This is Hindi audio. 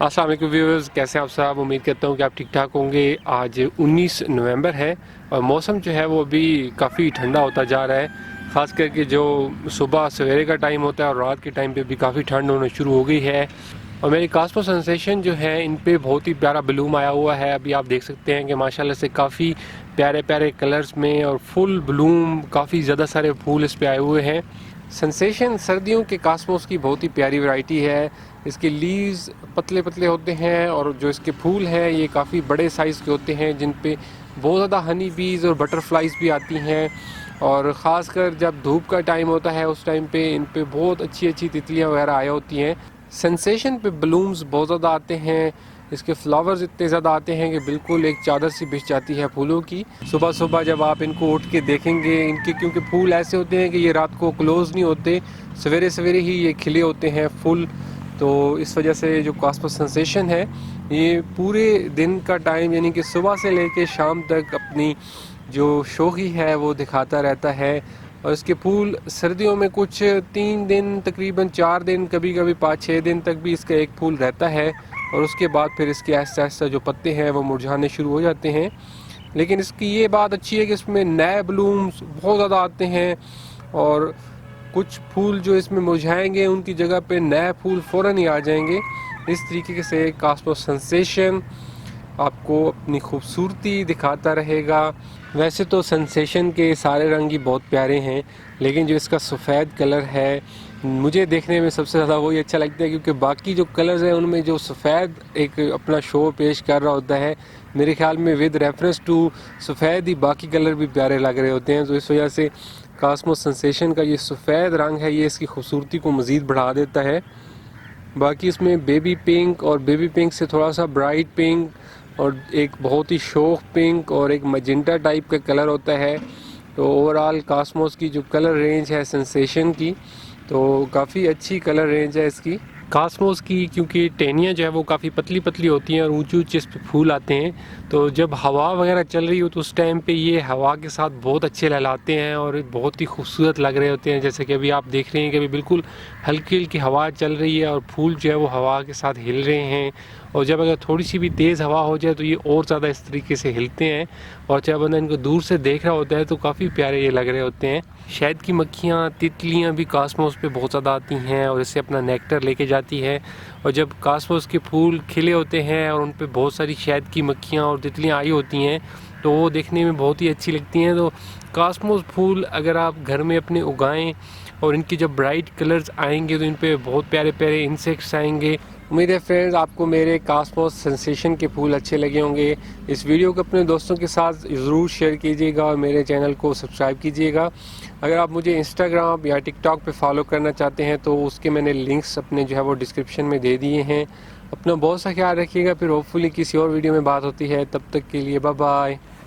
अस्सलाम वालेकुम व्यूअर्स, कैसे हैं आप सब। उम्मीद करता हूँ कि आप ठीक ठाक होंगे। आज 19 नवंबर है और मौसम जो है वो अभी काफ़ी ठंडा होता जा रहा है। ख़ास करके जो सुबह सवेरे का टाइम होता है और रात के टाइम पे भी काफ़ी ठंड होना शुरू हो गई है। और मेरी कास्मो सेंसेशन जो है इन पे बहुत ही प्यारा ब्लूम आया हुआ है। अभी आप देख सकते हैं कि माशाल्लाह से काफ़ी प्यारे प्यारे कलर्स में और फुल ब्लूम, काफ़ी ज़्यादा सारे फूल इस पे आए हुए हैं। सेंसेशन सर्दियों के कास्मोस की बहुत ही प्यारी वैरायटी है। इसके लीव्स पतले पतले होते हैं और जो इसके फूल हैं ये काफ़ी बड़े साइज़ के होते हैं, जिन पे बहुत ज़्यादा हनी बीज और बटरफ्लाइज भी आती हैं। और ख़ासकर जब धूप का टाइम होता है उस टाइम पे इन पे बहुत अच्छी अच्छी तितलियाँ वगैरह आया होती हैं। सेंसेशन पे ब्लूम्स बहुत ज़्यादा आते हैं। इसके फ्लावर्स इतने ज़्यादा आते हैं कि बिल्कुल एक चादर सी बिछ जाती है फूलों की। सुबह सुबह जब आप इनको उठ के देखेंगे, इनके क्योंकि फूल ऐसे होते हैं कि ये रात को क्लोज़ नहीं होते, सवेरे सवेरे ही ये खिले होते हैं फूल। तो इस वजह से जो कास्मो सेंसेशन है ये पूरे दिन का टाइम यानी कि सुबह से लेके शाम तक अपनी जो शोखी है वो दिखाता रहता है। और इसके फूल सर्दियों में कुछ 3 दिन, तकरीबन 4 दिन, कभी कभी 5-6 दिन तक भी इसका एक फूल रहता है। और उसके बाद फिर इसके आहिस्ता आहिस्ता जो पत्ते हैं वो मुरझाने शुरू हो जाते हैं। लेकिन इसकी ये बात अच्छी है कि इसमें नए ब्लूम्स बहुत ज़्यादा आते हैं और कुछ फूल जो इसमें मुरझाएंगे उनकी जगह पे नए फूल फ़ौरन ही आ जाएंगे। इस तरीके से कास्मो सेंसेशन आपको अपनी खूबसूरती दिखाता रहेगा। वैसे तो सेंसेशन के सारे रंग ही बहुत प्यारे हैं, लेकिन जो इसका सफ़ेद कलर है मुझे देखने में सबसे ज़्यादा वही अच्छा लगता है, क्योंकि बाकी जो कलर्स हैं उनमें जो सफ़ेद एक अपना शो पेश कर रहा होता है, मेरे ख्याल में विद रेफरेंस टू सफ़ेद ही बाकी कलर भी प्यारे लग रहे होते हैं। तो इस वजह से कास्मो सेंसेशन का ये सफ़ेद रंग है ये इसकी खूबसूरती को मज़ीद बढ़ा देता है। बाकी इसमें बेबी पिंक और बेबी पिंक से थोड़ा सा ब्राइट पिंक और एक बहुत ही शोक पिंक और एक मजेंटा टाइप का कलर होता है। तो ओवरऑल कास्मोस की जो कलर रेंज है सेंसेशन की, तो काफ़ी अच्छी कलर रेंज है इसकी कास्मोस की, क्योंकि टहनियाँ जो है वो काफ़ी पतली पतली होती हैं और ऊंचे ऊंचे इस पे फूल आते हैं। तो जब हवा वगैरह चल रही हो तो उस टाइम पे ये हवा के साथ बहुत अच्छे लहलाते हैं और बहुत ही खूबसूरत लग रहे होते हैं। जैसे कि अभी आप देख रहे हैं कि अभी बिल्कुल हल्की हल्की हवा चल रही है और फूल जो है वो हवा के साथ हिल रहे हैं। और जब अगर थोड़ी सी भी तेज़ हवा हो जाए तो ये और ज़्यादा इस तरीके से हिलते हैं और चाहे बंदा इनको दूर से देख रहा होता है तो काफ़ी प्यारे ये लग रहे होते हैं। शहद की मक्खियाँ, तितलियाँ भी कास्मोस पे बहुत ज़्यादा आती हैं और इससे अपना नेक्टर लेके जाती है। और जब कास्मोस के फूल खिले होते हैं और उन पे बहुत सारी शहद की मक्खियाँ और तितलियाँ आई होती हैं तो वो देखने में बहुत ही अच्छी लगती हैं। तो कास्मोस फूल अगर आप घर में अपने उगाएं और इनके जब ब्राइट कलर्स आएंगे तो इन पे बहुत प्यारे प्यारे इंसेक्ट्स आएंगे। उम्मीद है फ्रेंड्स आपको मेरे कास्मोस सेंसेशन के फूल अच्छे लगे होंगे। इस वीडियो को अपने दोस्तों के साथ ज़रूर शेयर कीजिएगा और मेरे चैनल को सब्सक्राइब कीजिएगा। अगर आप मुझे इंस्टाग्राम या टिकटॉक पे फॉलो करना चाहते हैं तो उसके मैंने लिंक्स अपने जो है वो डिस्क्रिप्शन में दे दिए हैं। अपना बहुत सा ख्याल रखिएगा, फिर होपफुली किसी और वीडियो में बात होती है। तब तक के लिए बाय बाय।